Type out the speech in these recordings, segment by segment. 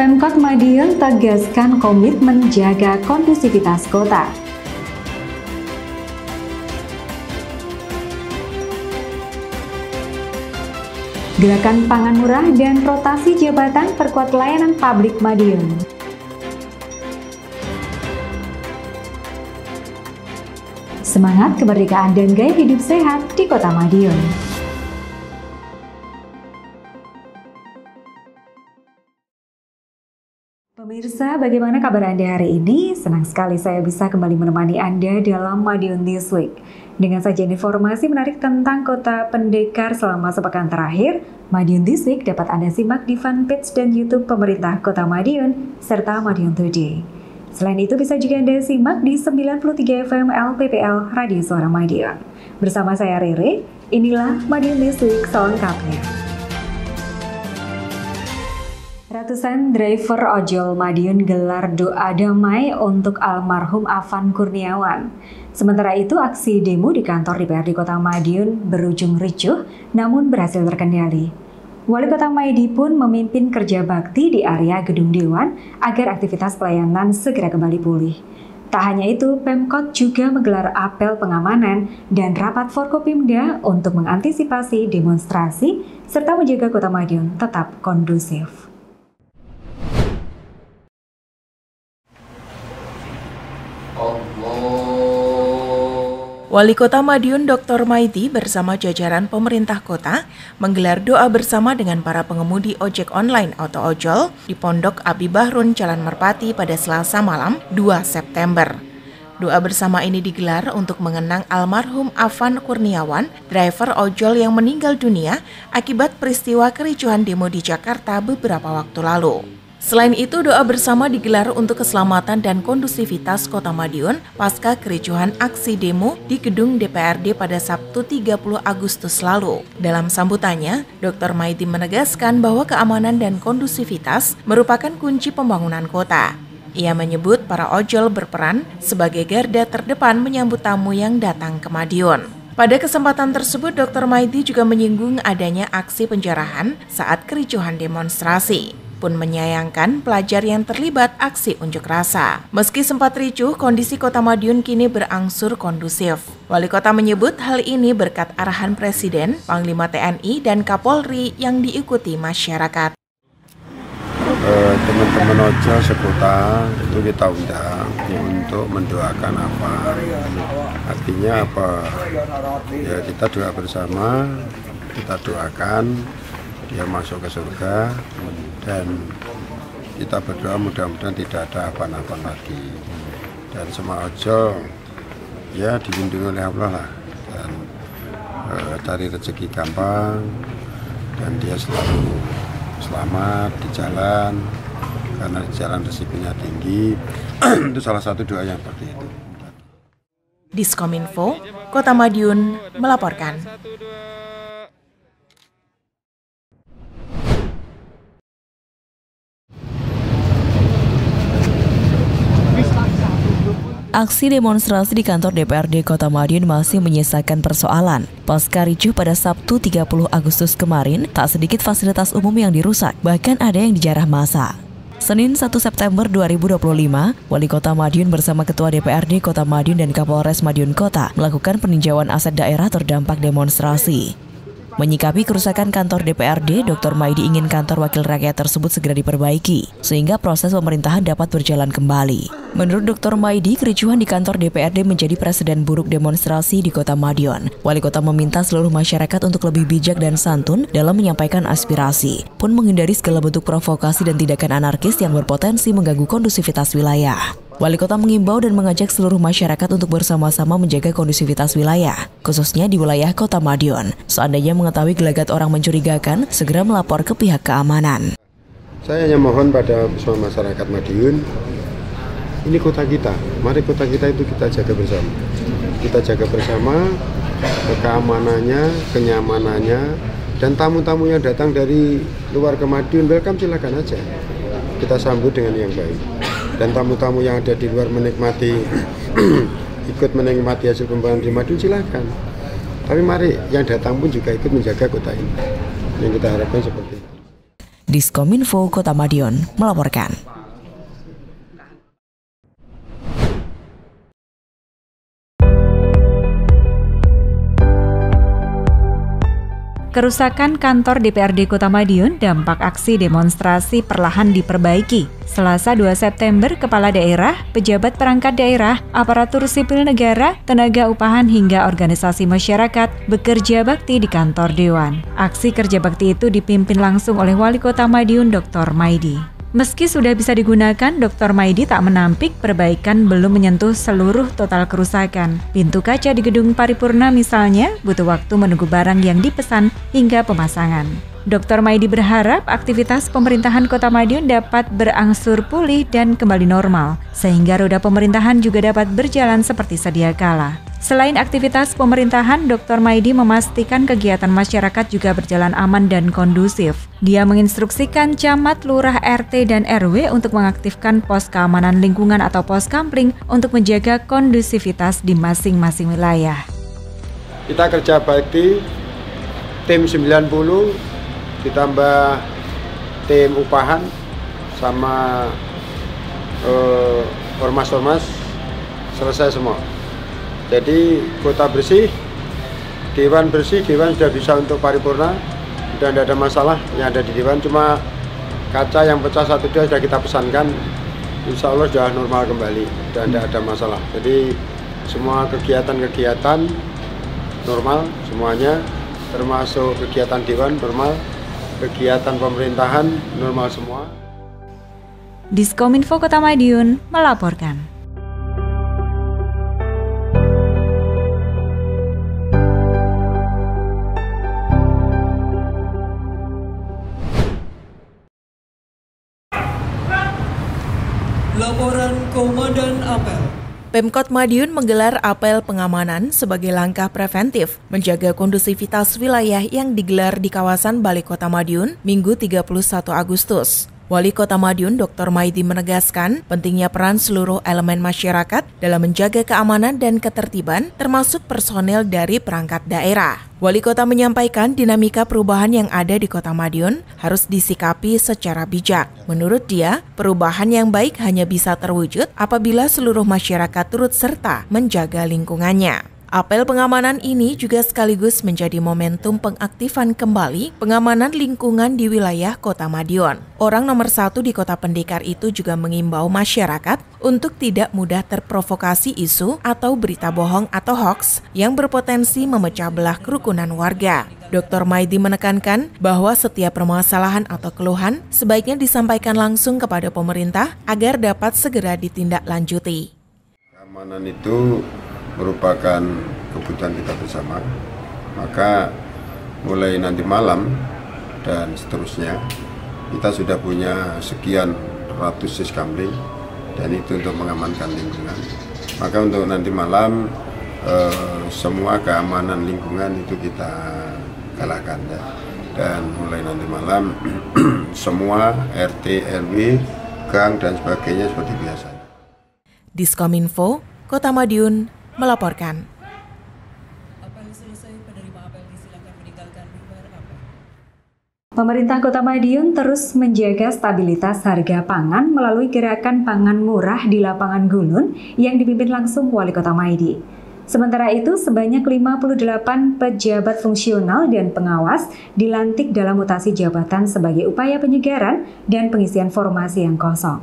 Pemkot Madiun tegaskan komitmen jaga kondusivitas kota. Gerakan pangan murah dan rotasi jabatan perkuat layanan publik Madiun. Semangat kemerdekaan dan gaya hidup sehat di Kota Madiun. Pemirsa, bagaimana kabar Anda hari ini? Senang sekali saya bisa kembali menemani Anda dalam Madiun This Week. Dengan sajian informasi menarik tentang Kota Pendekar selama sepekan terakhir, Madiun This Week dapat Anda simak di fanpage dan YouTube pemerintah Kota Madiun, serta Madiun Today. Selain itu bisa juga Anda simak di 93 FM LPPL Radio Suara Madiun. Bersama saya Rere, inilah Madiun This Week selengkapnya. Ratusan driver ojol Madiun gelar doa damai untuk almarhum Afan Kurniawan. Sementara itu, aksi demo di kantor DPRD Kota Madiun berujung ricuh, namun berhasil terkendali. Wali Kota Maidi pun memimpin kerja bakti di area Gedung Dewan agar aktivitas pelayanan segera kembali pulih. Tak hanya itu, Pemkot juga menggelar apel pengamanan dan rapat Forkopimda untuk mengantisipasi demonstrasi serta menjaga Kota Madiun tetap kondusif. Wali Kota Madiun Dr. Maidi bersama jajaran pemerintah kota menggelar doa bersama dengan para pengemudi ojek online atau ojol di Pondok Abi Bahrun, Jalan Merpati pada Selasa malam 2 September. Doa bersama ini digelar untuk mengenang almarhum Afan Kurniawan, driver ojol yang meninggal dunia akibat peristiwa kericuhan demo di Jakarta beberapa waktu lalu. Selain itu, doa bersama digelar untuk keselamatan dan kondusivitas Kota Madiun pasca kericuhan aksi demo di gedung DPRD pada Sabtu 30 Agustus lalu. Dalam sambutannya, Dr. Maidi menegaskan bahwa keamanan dan kondusivitas merupakan kunci pembangunan kota. Ia menyebut para ojol berperan sebagai garda terdepan menyambut tamu yang datang ke Madiun. Pada kesempatan tersebut, Dr. Maidi juga menyinggung adanya aksi penjarahan saat kericuhan demonstrasi. Pun menyayangkan pelajar yang terlibat aksi unjuk rasa. Meski sempat ricuh, kondisi Kota Madiun kini berangsur kondusif. Wali Kota menyebut hal ini berkat arahan Presiden, Panglima TNI, dan Kapolri yang diikuti masyarakat. Teman-teman ojol sekota itu kita undang untuk mendoakan apa. Artinya apa? Ya kita doa bersama, kita doakan dia masuk ke surga, dan kita berdoa mudah-mudahan tidak ada apa-apa lagi, dan semua ojol ya dilindungi oleh Allah lah, dan cari rezeki gampang, dan dia selalu selamat di jalan, karena di jalan resikonya tinggi. Itu salah satu doa yang seperti itu. Diskominfo, Kota Madiun melaporkan. Aksi demonstrasi di kantor DPRD Kota Madiun masih menyisakan persoalan. Pasca ricuh pada Sabtu 30 Agustus kemarin, tak sedikit fasilitas umum yang dirusak, bahkan ada yang dijarah massa. Senin 1 September 2025, Wali Kota Madiun bersama Ketua DPRD Kota Madiun dan Kapolres Madiun Kota melakukan peninjauan aset daerah terdampak demonstrasi. Menyikapi kerusakan kantor DPRD, Dr. Maidi ingin kantor wakil rakyat tersebut segera diperbaiki, sehingga proses pemerintahan dapat berjalan kembali. Menurut Dr. Maidi, kericuhan di kantor DPRD menjadi presiden buruk demonstrasi di Kota Madiun. Wali Kota meminta seluruh masyarakat untuk lebih bijak dan santun dalam menyampaikan aspirasi, pun menghindari segala bentuk provokasi dan tindakan anarkis yang berpotensi mengganggu kondusivitas wilayah. Wali Kota mengimbau dan mengajak seluruh masyarakat untuk bersama-sama menjaga kondusivitas wilayah, khususnya di wilayah Kota Madiun. Seandainya mengetahui gelagat orang mencurigakan, segera melapor ke pihak keamanan. Saya hanya mohon pada semua masyarakat Madiun, ini kota kita, mari kota kita itu kita jaga bersama. Kita jaga bersama keamanannya, kenyamanannya, dan tamu-tamu yang datang dari luar ke Madiun, welcome, silakan aja. Kita sambut dengan yang baik. Dan tamu-tamu yang ada di luar menikmati ikut menikmati hasil pembangunan di Madiun, silakan. Tapi mari yang datang pun juga ikut menjaga kota ini. Yang kita harapkan seperti itu. Diskominfo Kota Madiun melaporkan. Kerusakan kantor DPRD Kota Madiun dampak aksi demonstrasi perlahan diperbaiki. Selasa 2 September, kepala daerah, pejabat perangkat daerah, aparatur sipil negara, tenaga upahan hingga organisasi masyarakat bekerja bakti di kantor Dewan. Aksi kerja bakti itu dipimpin langsung oleh Wali Kota Madiun Dr. Maidi. Meski sudah bisa digunakan, Dr. Maidi tak menampik perbaikan belum menyentuh seluruh total kerusakan. Pintu kaca di gedung paripurna misalnya butuh waktu menunggu barang yang dipesan hingga pemasangan. Dr. Maidi berharap aktivitas pemerintahan Kota Madiun dapat berangsur pulih dan kembali normal, sehingga roda pemerintahan juga dapat berjalan seperti sedia kala. Selain aktivitas pemerintahan, Dr. Maidi memastikan kegiatan masyarakat juga berjalan aman dan kondusif. Dia menginstruksikan camat, lurah, RT, dan RW untuk mengaktifkan pos keamanan lingkungan atau pos kampling untuk menjaga kondusivitas di masing-masing wilayah. Kita kerja bakti, tim 90, ditambah tim upahan, sama ormas-ormas, selesai semua. Jadi kota bersih, dewan sudah bisa untuk paripurna, dan tidak ada masalah yang ada di dewan, cuma kaca yang pecah 1-2 sudah kita pesankan, insya Allah sudah normal kembali dan tidak ada masalah. Jadi semua kegiatan normal semuanya, termasuk kegiatan dewan normal, kegiatan pemerintahan normal semua. Diskominfo Kota Madiun melaporkan. Laporan Komandan Apel. Pemkot Madiun menggelar apel pengamanan sebagai langkah preventif menjaga kondusivitas wilayah yang digelar di kawasan Balai Kota Madiun Minggu 31 Agustus. Wali Kota Madiun Dr. Maidi menegaskan pentingnya peran seluruh elemen masyarakat dalam menjaga keamanan dan ketertiban termasuk personel dari perangkat daerah. Wali Kota menyampaikan dinamika perubahan yang ada di Kota Madiun harus disikapi secara bijak. Menurut dia, perubahan yang baik hanya bisa terwujud apabila seluruh masyarakat turut serta menjaga lingkungannya. Apel pengamanan ini juga sekaligus menjadi momentum pengaktifan kembali pengamanan lingkungan di wilayah Kota Madiun. Orang nomor 1 di Kota Pendekar itu juga mengimbau masyarakat untuk tidak mudah terprovokasi isu atau berita bohong atau hoaks yang berpotensi memecah belah kerukunan warga. Dr. Maidi menekankan bahwa setiap permasalahan atau keluhan sebaiknya disampaikan langsung kepada pemerintah agar dapat segera ditindaklanjuti. Keamanan itu merupakan kebutuhan kita bersama, maka mulai nanti malam dan seterusnya kita sudah punya sekian ratus siskampling dan itu untuk mengamankan lingkungan. Maka untuk nanti malam semua keamanan lingkungan itu kita galakkan ya. Dan mulai nanti malam semua RT, RW, gang dan sebagainya seperti biasa. Diskominfo Kota Madiun melaporkan. Pemerintah Kota Madiun terus menjaga stabilitas harga pangan melalui gerakan pangan murah di lapangan Gulun yang dipimpin langsung Wali Kota Maidi. Sementara itu, sebanyak 58 pejabat fungsional dan pengawas dilantik dalam mutasi jabatan sebagai upaya penyegaran dan pengisian formasi yang kosong.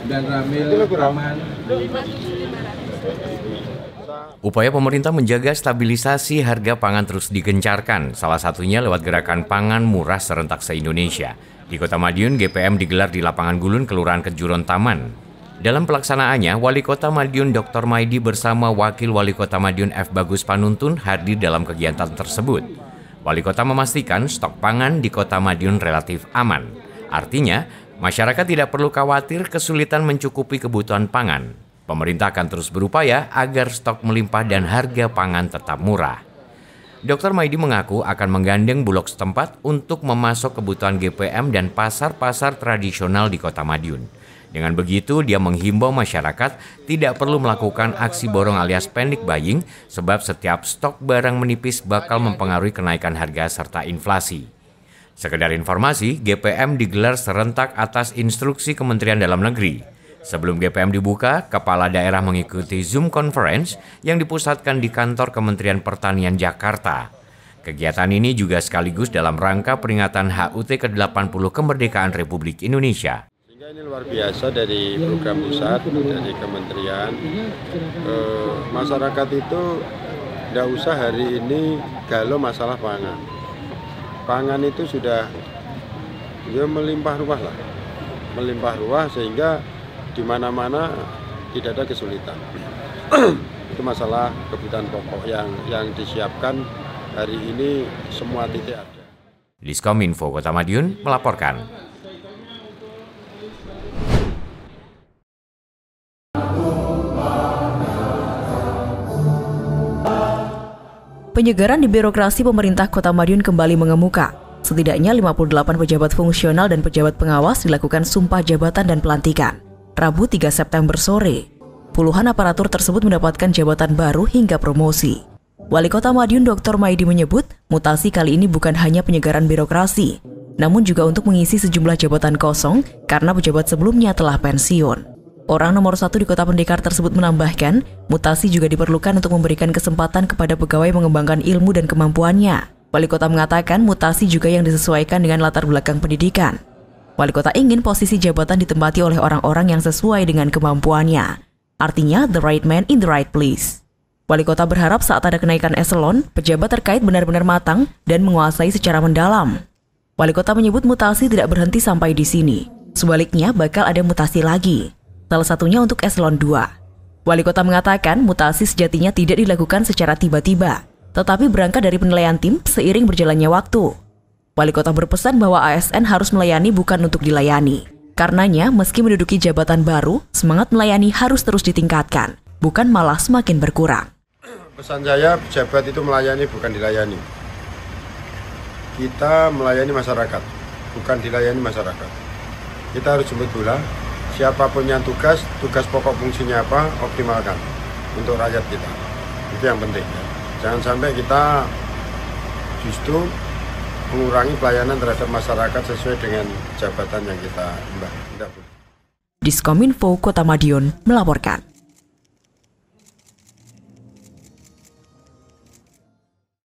Dan Ramil Rahman. Upaya pemerintah menjaga stabilisasi harga pangan terus digencarkan, salah satunya lewat gerakan pangan murah serentak se-Indonesia. Di Kota Madiun, GPM digelar di lapangan Gulun, Kelurahan Kejuron Taman. Dalam pelaksanaannya, Wali Kota Madiun Dr. Maidi bersama Wakil Wali Kota Madiun F. Bagus Panuntun hadir dalam kegiatan tersebut. Wali Kota memastikan stok pangan di Kota Madiun relatif aman. Artinya, masyarakat tidak perlu khawatir kesulitan mencukupi kebutuhan pangan. Pemerintah akan terus berupaya agar stok melimpah dan harga pangan tetap murah. Dr. Maidi mengaku akan menggandeng Bulog setempat untuk memasok kebutuhan GPM dan pasar-pasar tradisional di Kota Madiun. Dengan begitu, dia menghimbau masyarakat tidak perlu melakukan aksi borong alias panic buying sebab setiap stok barang menipis bakal mempengaruhi kenaikan harga serta inflasi. Sekedar informasi, GPM digelar serentak atas instruksi Kementerian Dalam Negeri. Sebelum GPM dibuka, kepala daerah mengikuti Zoom Conference yang dipusatkan di kantor Kementerian Pertanian Jakarta. Kegiatan ini juga sekaligus dalam rangka peringatan HUT ke-80 kemerdekaan Republik Indonesia. Sehingga ini luar biasa dari program pusat, dari kementerian. Masyarakat itu tidak usah hari ini galau masalah pangan. Pangan itu sudah melimpah ruah lah. Melimpah ruah sehingga di mana-mana tidak ada kesulitan. Itu masalah kebutuhan pokok yang disiapkan hari ini semua titik ada. Diskominfo Kota Madiun melaporkan. Penyegaran di birokrasi pemerintah Kota Madiun kembali mengemuka. Setidaknya 58 pejabat fungsional dan pejabat pengawas dilakukan sumpah jabatan dan pelantikan. Rabu 3 September sore, puluhan aparatur tersebut mendapatkan jabatan baru hingga promosi. Wali Kota Madiun Dr. Maidi menyebut, mutasi kali ini bukan hanya penyegaran birokrasi, namun juga untuk mengisi sejumlah jabatan kosong karena pejabat sebelumnya telah pensiun. Orang nomor 1 di Kota Pendekar tersebut menambahkan, mutasi juga diperlukan untuk memberikan kesempatan kepada pegawai mengembangkan ilmu dan kemampuannya. Wali Kota mengatakan mutasi juga yang disesuaikan dengan latar belakang pendidikan. Wali Kota ingin posisi jabatan ditempati oleh orang-orang yang sesuai dengan kemampuannya. Artinya, the right man in the right place. Wali Kota berharap saat ada kenaikan eselon, pejabat terkait benar-benar matang dan menguasai secara mendalam. Wali Kota menyebut mutasi tidak berhenti sampai di sini. Sebaliknya, bakal ada mutasi lagi. Salah satunya untuk eselon 2. Wali Kota mengatakan mutasi sejatinya tidak dilakukan secara tiba-tiba, tetapi berangkat dari penilaian tim seiring berjalannya waktu. Wali Kota berpesan bahwa ASN harus melayani bukan untuk dilayani. Karenanya, meski menduduki jabatan baru, semangat melayani harus terus ditingkatkan, bukan malah semakin berkurang. Pesan saya, pejabat itu melayani bukan dilayani. Kita melayani masyarakat, bukan dilayani masyarakat. Kita harus jemput bola, siapapun yang tugas pokok fungsinya apa, optimalkan untuk rakyat kita. Itu yang penting. Jangan sampai kita justru mengurangi pelayanan terhadap masyarakat sesuai dengan jabatan yang kita emban. Diskominfo Kota Madiun melaporkan.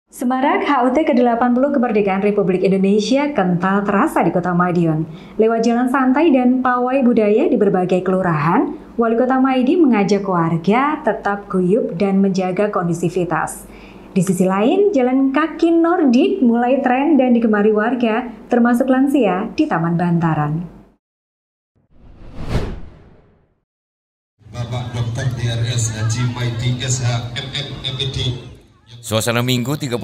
Semarak HUT ke-80 kemerdekaan Republik Indonesia kental terasa di Kota Madiun. Lewat jalan santai dan pawai budaya di berbagai kelurahan, Wali Kota Maidi mengajak warga tetap guyup dan menjaga kondisivitas. Di sisi lain, jalan kaki Nordik mulai tren dan digemari warga, termasuk lansia di Taman Bantaran. Bapak Dr. DRS Haji Maidi SH MM MPD. Suasana Minggu 31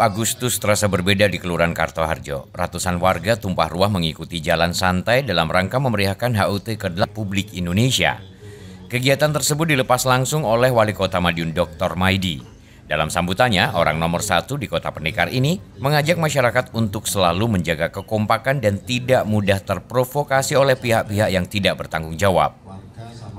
Agustus terasa berbeda di Kelurahan Kartoharjo. Ratusan warga tumpah ruah mengikuti jalan santai dalam rangka memeriahkan HUT ke-80 Republik Indonesia. Kegiatan tersebut dilepas langsung oleh Wali Kota Madiun Dr. Maidi. Dalam sambutannya, orang nomor 1 di Kota Pendekar ini mengajak masyarakat untuk selalu menjaga kekompakan dan tidak mudah terprovokasi oleh pihak-pihak yang tidak bertanggung jawab.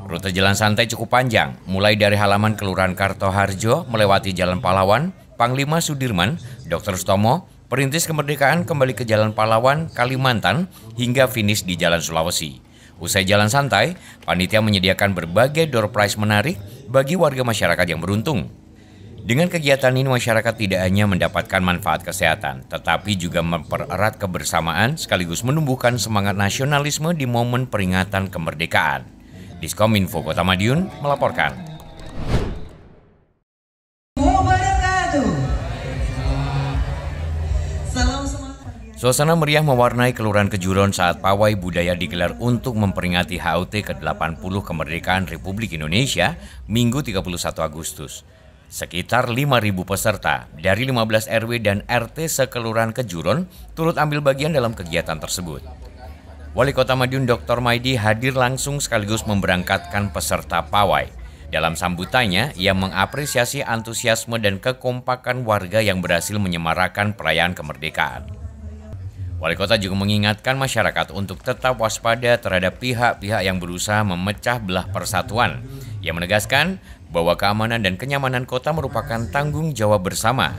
Rute jalan santai cukup panjang, mulai dari halaman Kelurahan Kartoharjo, melewati Jalan Pahlawan, Panglima Sudirman, Dr. Sutomo, Perintis Kemerdekaan kembali ke Jalan Pahlawan, Kalimantan, hingga finish di Jalan Sulawesi. Usai jalan santai, panitia menyediakan berbagai door prize menarik bagi warga masyarakat yang beruntung. Dengan kegiatan ini masyarakat tidak hanya mendapatkan manfaat kesehatan, tetapi juga mempererat kebersamaan sekaligus menumbuhkan semangat nasionalisme di momen peringatan kemerdekaan. Diskominfo Kota Madiun melaporkan. Suasana meriah mewarnai Kelurahan Kejuron saat pawai budaya digelar untuk memperingati HUT ke-80 kemerdekaan Republik Indonesia Minggu 31 Agustus. Sekitar 5.000 peserta dari 15 RW dan RT sekelurahan Kejuron turut ambil bagian dalam kegiatan tersebut. Wali Kota Madiun Dr. Maidi hadir langsung sekaligus memberangkatkan peserta pawai. Dalam sambutannya, ia mengapresiasi antusiasme dan kekompakan warga yang berhasil menyemarakan perayaan kemerdekaan. Wali Kota juga mengingatkan masyarakat untuk tetap waspada terhadap pihak-pihak yang berusaha memecah belah persatuan. Ia menegaskan bahwa keamanan dan kenyamanan kota merupakan tanggung jawab bersama.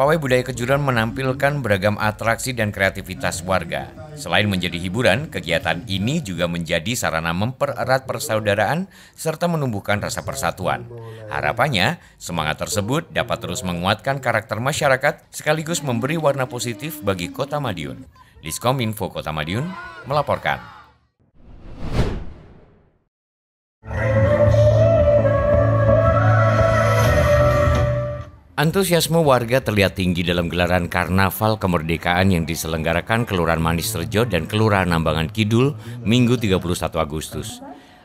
Pawai Budaya Kejuran menampilkan beragam atraksi dan kreativitas warga. Selain menjadi hiburan, kegiatan ini juga menjadi sarana mempererat persaudaraan serta menumbuhkan rasa persatuan. Harapannya, semangat tersebut dapat terus menguatkan karakter masyarakat sekaligus memberi warna positif bagi Kota Madiun. Diskominfo Kota Madiun melaporkan. Antusiasme warga terlihat tinggi dalam gelaran Karnaval Kemerdekaan yang diselenggarakan Kelurahan Manis Rejo dan Kelurahan Nambangan Kidul Minggu 31 Agustus.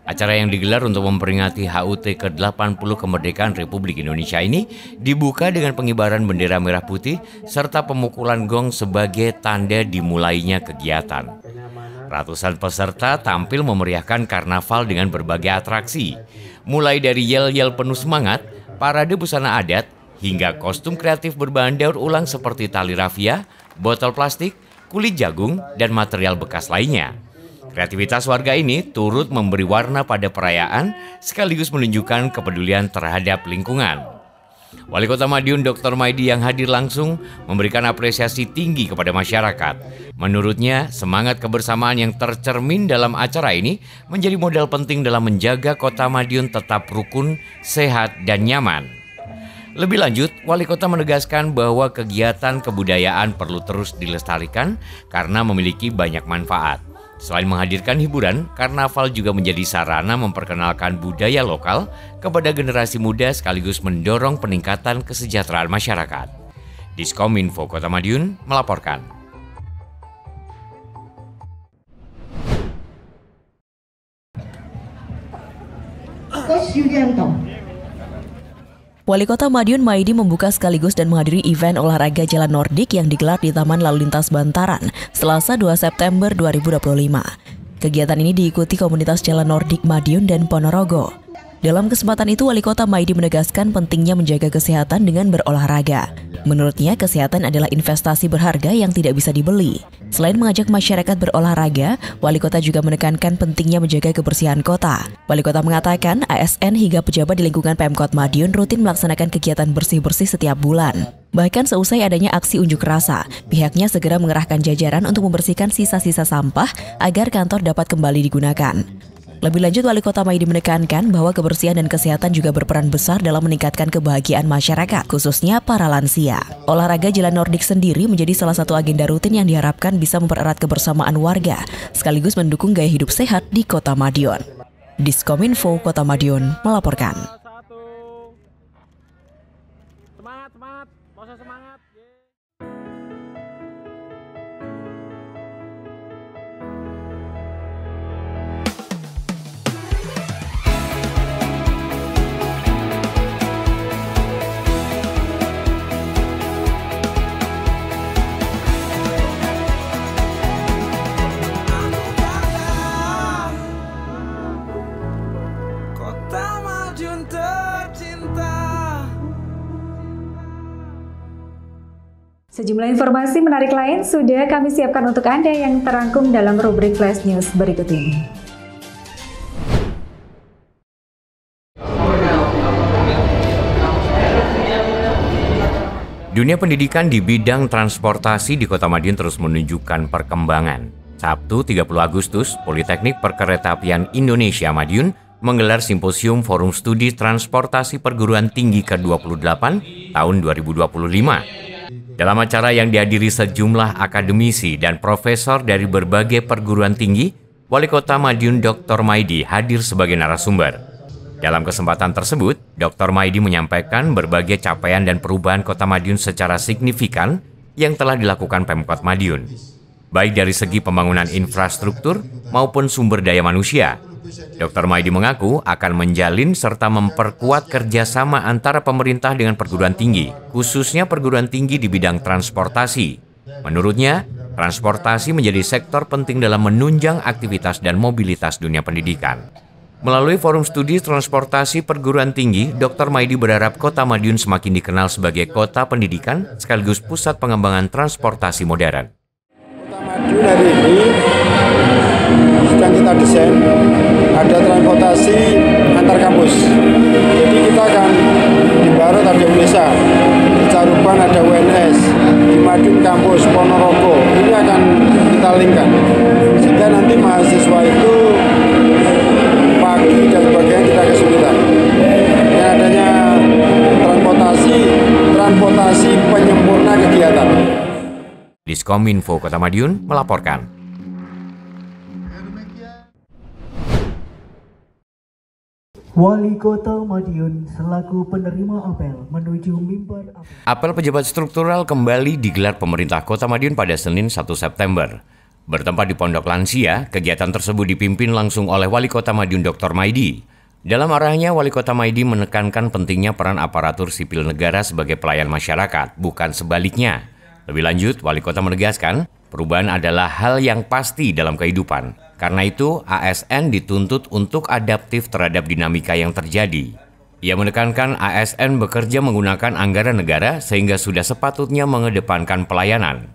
Acara yang digelar untuk memperingati HUT ke-80 Kemerdekaan Republik Indonesia ini dibuka dengan pengibaran bendera merah putih serta pemukulan gong sebagai tanda dimulainya kegiatan. Ratusan peserta tampil memeriahkan karnaval dengan berbagai atraksi, mulai dari yel-yel penuh semangat, parade busana adat, hingga kostum kreatif berbahan daur ulang seperti tali rafia, botol plastik, kulit jagung, dan material bekas lainnya. Kreativitas warga ini turut memberi warna pada perayaan sekaligus menunjukkan kepedulian terhadap lingkungan. Wali Kota Madiun Dr. Maidi yang hadir langsung memberikan apresiasi tinggi kepada masyarakat. Menurutnya, semangat kebersamaan yang tercermin dalam acara ini menjadi modal penting dalam menjaga Kota Madiun tetap rukun, sehat, dan nyaman. Lebih lanjut, Wali Kota menegaskan bahwa kegiatan kebudayaan perlu terus dilestarikan karena memiliki banyak manfaat. Selain menghadirkan hiburan, karnaval juga menjadi sarana memperkenalkan budaya lokal kepada generasi muda sekaligus mendorong peningkatan kesejahteraan masyarakat. Diskominfo Kota Madiun melaporkan. Coach Yulianto. Wali Kota Madiun Maidi membuka sekaligus dan menghadiri event olahraga jalan Nordik yang digelar di Taman Lalu Lintas Bantaran, Selasa 2 September 2025. Kegiatan ini diikuti komunitas jalan Nordik Madiun dan Ponorogo. Dalam kesempatan itu, Wali Kota Maidi menegaskan pentingnya menjaga kesehatan dengan berolahraga. Menurutnya, kesehatan adalah investasi berharga yang tidak bisa dibeli. Selain mengajak masyarakat berolahraga, Wali Kota juga menekankan pentingnya menjaga kebersihan kota. Wali Kota mengatakan ASN hingga pejabat di lingkungan Pemkot Madiun rutin melaksanakan kegiatan bersih-bersih setiap bulan. Bahkan seusai adanya aksi unjuk rasa, pihaknya segera mengerahkan jajaran untuk membersihkan sisa-sisa sampah agar kantor dapat kembali digunakan. Lebih lanjut, Wali Kota Maidi menekankan bahwa kebersihan dan kesehatan juga berperan besar dalam meningkatkan kebahagiaan masyarakat, khususnya para lansia. Olahraga jalan Nordik sendiri menjadi salah satu agenda rutin yang diharapkan bisa mempererat kebersamaan warga, sekaligus mendukung gaya hidup sehat di Kota Madiun. Diskominfo Kota Madiun melaporkan. Semangat, masa semangat. Sejumlah informasi menarik lain sudah kami siapkan untuk Anda yang terangkum dalam rubrik Flash News berikut ini. Dunia pendidikan di bidang transportasi di Kota Madiun terus menunjukkan perkembangan. Sabtu 30 Agustus, Politeknik Perkeretaapian Indonesia Madiun menggelar Simposium Forum Studi Transportasi Perguruan Tinggi ke-28 tahun 2025. Dalam acara yang dihadiri sejumlah akademisi dan profesor dari berbagai perguruan tinggi, Wali Kota Madiun Dr. Maidi hadir sebagai narasumber. Dalam kesempatan tersebut, Dr. Maidi menyampaikan berbagai capaian dan perubahan Kota Madiun secara signifikan yang telah dilakukan Pemkot Madiun, baik dari segi pembangunan infrastruktur maupun sumber daya manusia. Dr. Maidi mengaku akan menjalin serta memperkuat kerjasama antara pemerintah dengan perguruan tinggi, khususnya perguruan tinggi di bidang transportasi. Menurutnya, transportasi menjadi sektor penting dalam menunjang aktivitas dan mobilitas dunia pendidikan. Melalui Forum Studi Transportasi Perguruan Tinggi, Dr. Maidi berharap Kota Madiun semakin dikenal sebagai kota pendidikan sekaligus pusat pengembangan transportasi modern. Kota Madiun hari ini sedang kita desain ada transportasi antar kampus. Jadi kita akan di Barat ada Indonesia, di Caruban ada UNS, di Madiun kampus Ponorogo. Ini akan kita linkkan sehingga nanti mahasiswa itu pagi dan sebagainya tidak kesulitan. Dengan adanya transportasi penyempurna kegiatan. Diskominfo Kota Madiun melaporkan. Wali Kota Madiun selaku penerima apel menuju mimbar apel. Apel pejabat struktural kembali digelar pemerintah Kota Madiun pada Senin 1 September. Bertempat di Pondok Lansia, kegiatan tersebut dipimpin langsung oleh Wali Kota Madiun Dr. Maidi. Dalam arahannya, Wali Kota Maidi menekankan pentingnya peran aparatur sipil negara sebagai pelayan masyarakat, bukan sebaliknya. Lebih lanjut, Wali Kota menegaskan, perubahan adalah hal yang pasti dalam kehidupan. Karena itu, ASN dituntut untuk adaptif terhadap dinamika yang terjadi. Ia menekankan ASN bekerja menggunakan anggaran negara sehingga sudah sepatutnya mengedepankan pelayanan.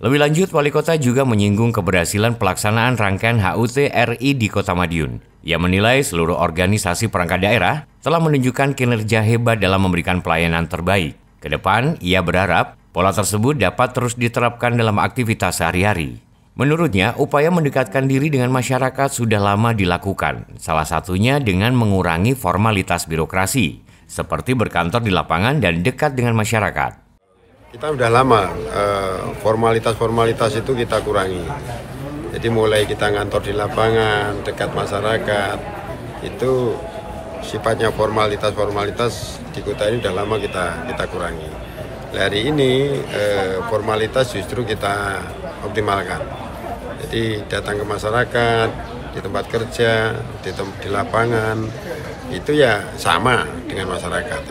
Lebih lanjut, Wali Kota juga menyinggung keberhasilan pelaksanaan rangkaian HUT RI di Kota Madiun. Ia menilai seluruh organisasi perangkat daerah telah menunjukkan kinerja hebat dalam memberikan pelayanan terbaik. Kedepan, ia berharap pola tersebut dapat terus diterapkan dalam aktivitas sehari-hari. Menurutnya, upaya mendekatkan diri dengan masyarakat sudah lama dilakukan, salah satunya dengan mengurangi formalitas birokrasi, seperti berkantor di lapangan dan dekat dengan masyarakat. Kita sudah lama, formalitas-formalitas itu kita kurangi. Jadi mulai kita ngantor di lapangan, dekat masyarakat, itu sifatnya formalitas-formalitas di kota ini sudah lama kita kurangi. Hari ini formalitas justru kita optimalkan. Jadi datang ke masyarakat, di tempat kerja, di lapangan, itu ya sama dengan masyarakat.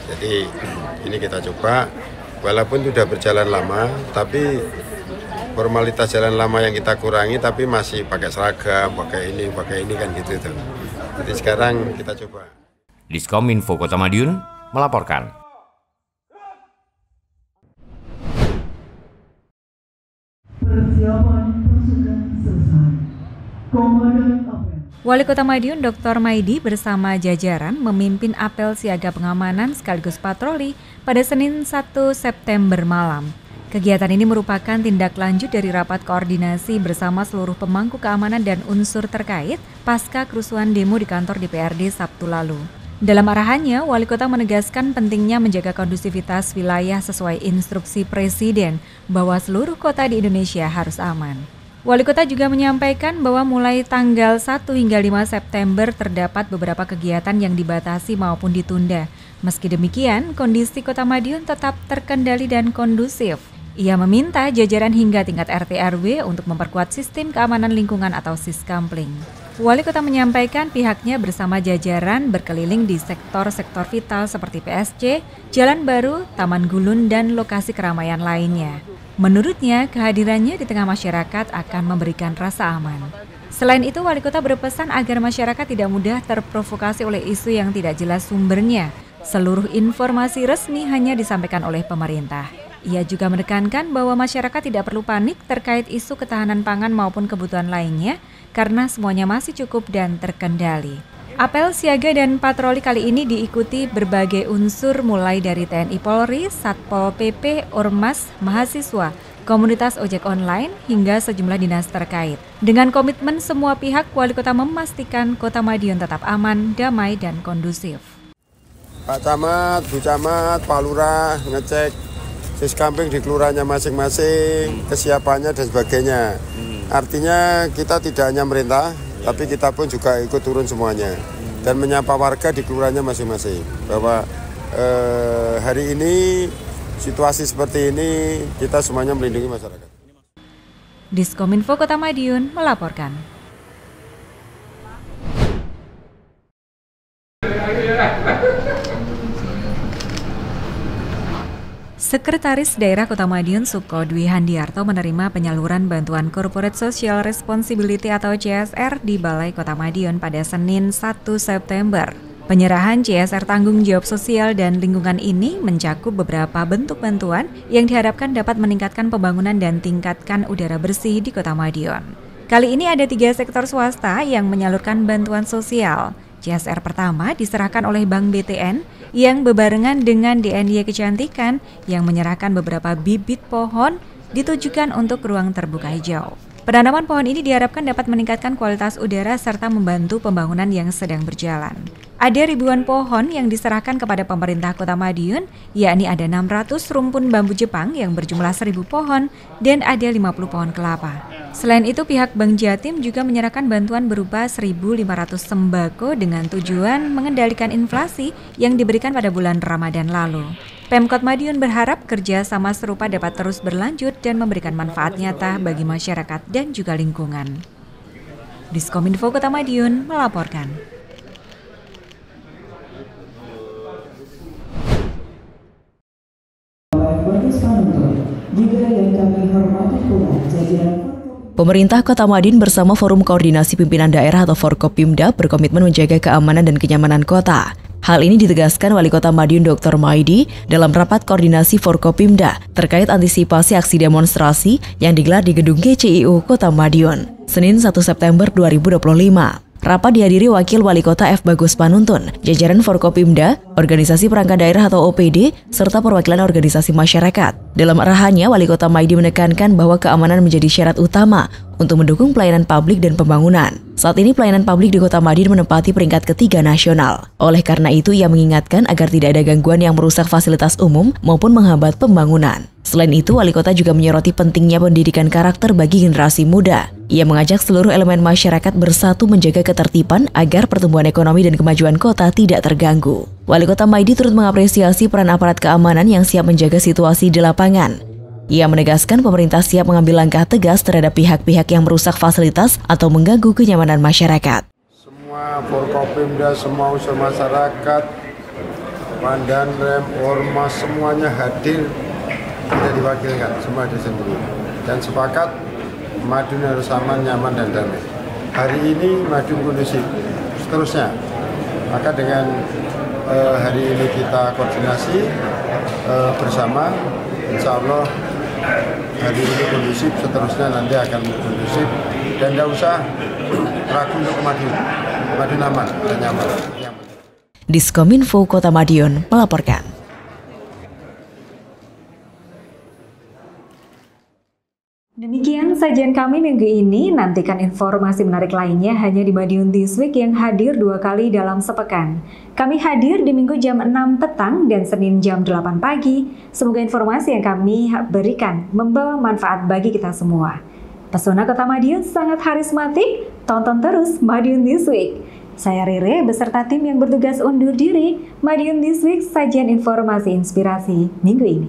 Jadi ini kita coba, walaupun sudah berjalan lama, tapi formalitas jalan lama yang kita kurangi, tapi masih pakai seragam, pakai ini kan gitu. Jadi sekarang kita coba. Diskominfo Kota Madiun melaporkan. Wali Kota Madiun Dr. Maidi bersama jajaran memimpin apel siaga pengamanan sekaligus patroli pada Senin 1 September malam. Kegiatan ini merupakan tindak lanjut dari rapat koordinasi bersama seluruh pemangku keamanan dan unsur terkait pasca kerusuhan demo di kantor DPRD Sabtu lalu. Dalam arahannya, Wali Kota menegaskan pentingnya menjaga kondusivitas wilayah sesuai instruksi Presiden bahwa seluruh kota di Indonesia harus aman. Wali Kota juga menyampaikan bahwa mulai tanggal 1 hingga 5 September terdapat beberapa kegiatan yang dibatasi maupun ditunda. Meski demikian, kondisi Kota Madiun tetap terkendali dan kondusif. Ia meminta jajaran hingga tingkat RT/RW untuk memperkuat sistem keamanan lingkungan atau Siskampling. Wali Kota menyampaikan pihaknya bersama jajaran berkeliling di sektor-sektor vital seperti PSC, Jalan Baru, Taman Gulun, dan lokasi keramaian lainnya. Menurutnya, kehadirannya di tengah masyarakat akan memberikan rasa aman. Selain itu, Wali Kota berpesan agar masyarakat tidak mudah terprovokasi oleh isu yang tidak jelas sumbernya. Seluruh informasi resmi hanya disampaikan oleh pemerintah. Ia juga menekankan bahwa masyarakat tidak perlu panik terkait isu ketahanan pangan maupun kebutuhan lainnya, karena semuanya masih cukup dan terkendali. Apel siaga dan patroli kali ini diikuti berbagai unsur mulai dari TNI Polri, Satpol PP, Ormas, mahasiswa, komunitas ojek online, hingga sejumlah dinas terkait. Dengan komitmen semua pihak, Wali Kota memastikan Kota Madiun tetap aman, damai, dan kondusif. Pak Camat, Bu Camat, Pak Lurah ngecek Siskampling di kelurahannya masing-masing, kesiapannya dan sebagainya. Artinya kita tidak hanya merintah, tapi kita pun juga ikut turun semuanya dan menyapa warga di kelurahannya masing-masing bahwa hari ini situasi seperti ini kita semuanya melindungi masyarakat. Diskominfo Kota Madiun melaporkan. Sekretaris Daerah Kota Madiun Suko Dwi Handiarto menerima penyaluran bantuan Corporate Social Responsibility atau CSR di Balai Kota Madiun pada Senin 1 September. Penyerahan CSR tanggung jawab sosial dan lingkungan ini mencakup beberapa bentuk bantuan yang diharapkan dapat meningkatkan pembangunan dan tingkatkan udara bersih di Kota Madiun. Kali ini ada 3 sektor swasta yang menyalurkan bantuan sosial. CSR pertama diserahkan oleh Bank BTN yang bebarengan dengan DNY Kecantikan yang menyerahkan beberapa bibit pohon ditujukan untuk ruang terbuka hijau. Penanaman pohon ini diharapkan dapat meningkatkan kualitas udara serta membantu pembangunan yang sedang berjalan. Ada ribuan pohon yang diserahkan kepada pemerintah Kota Madiun, yakni ada 600 rumpun bambu Jepang yang berjumlah 1.000 pohon dan ada 50 pohon kelapa. Selain itu, pihak Bank Jatim juga menyerahkan bantuan berupa 1.500 sembako dengan tujuan mengendalikan inflasi yang diberikan pada bulan Ramadan lalu. Pemkot Madiun berharap kerjasama serupa dapat terus berlanjut dan memberikan manfaat nyata bagi masyarakat dan juga lingkungan. Diskominfo Kota Madiun melaporkan. Pemerintah Kota Madiun bersama Forum Koordinasi Pimpinan Daerah atau Forkopimda berkomitmen menjaga keamanan dan kenyamanan kota. Hal ini ditegaskan Wali Kota Madiun Dr. Maidi dalam rapat koordinasi Forkopimda terkait antisipasi aksi demonstrasi yang digelar di Gedung GCIU Kota Madiun, Senin 1 September 2025. Rapat dihadiri Wakil Wali Kota F. Bagus Panuntun, jajaran Forkopimda, Organisasi Perangkat Daerah atau OPD, serta perwakilan organisasi masyarakat. Dalam arahannya, Wali Kota Maidi menekankan bahwa keamanan menjadi syarat utama untuk mendukung pelayanan publik dan pembangunan. Saat ini pelayanan publik di Kota Madiun menempati peringkat ketiga nasional. Oleh karena itu, ia mengingatkan agar tidak ada gangguan yang merusak fasilitas umum maupun menghambat pembangunan. Selain itu, Wali Kota juga menyoroti pentingnya pendidikan karakter bagi generasi muda. Ia mengajak seluruh elemen masyarakat bersatu menjaga ketertiban agar pertumbuhan ekonomi dan kemajuan kota tidak terganggu. Wali Kota Maidi turut mengapresiasi peran aparat keamanan yang siap menjaga situasi di lapangan. Ia menegaskan pemerintah siap mengambil langkah tegas terhadap pihak-pihak yang merusak fasilitas atau mengganggu kenyamanan masyarakat. Semua Forkopimda, semua unsur masyarakat, Pandanrem, Ormas, semuanya hadir, tidak diwakilkan, semua hadir sendiri. Dan sepakat Madiun harus aman, nyaman, dan damai. Hari ini Madiun kondusif, seterusnya. Maka dengan hari ini kita koordinasi bersama, insya Allah hari ini kondusif, seterusnya nanti akan kondusif. Dan tidak usah ragu untuk Madiun. Madiun aman dan nyaman. Diskominfo Kota Madiun melaporkan. Demikian sajian kami minggu ini. Nantikan informasi menarik lainnya hanya di Madiun This Week yang hadir 2 kali dalam sepekan. Kami hadir di Minggu jam 6 petang dan Senin jam 8 pagi. Semoga informasi yang kami berikan membawa manfaat bagi kita semua. Pesona Kota Madiun sangat karismatik. Tonton terus Madiun This Week. Saya Rere beserta tim yang bertugas undur diri. Madiun This Week, sajian informasi inspirasi minggu ini.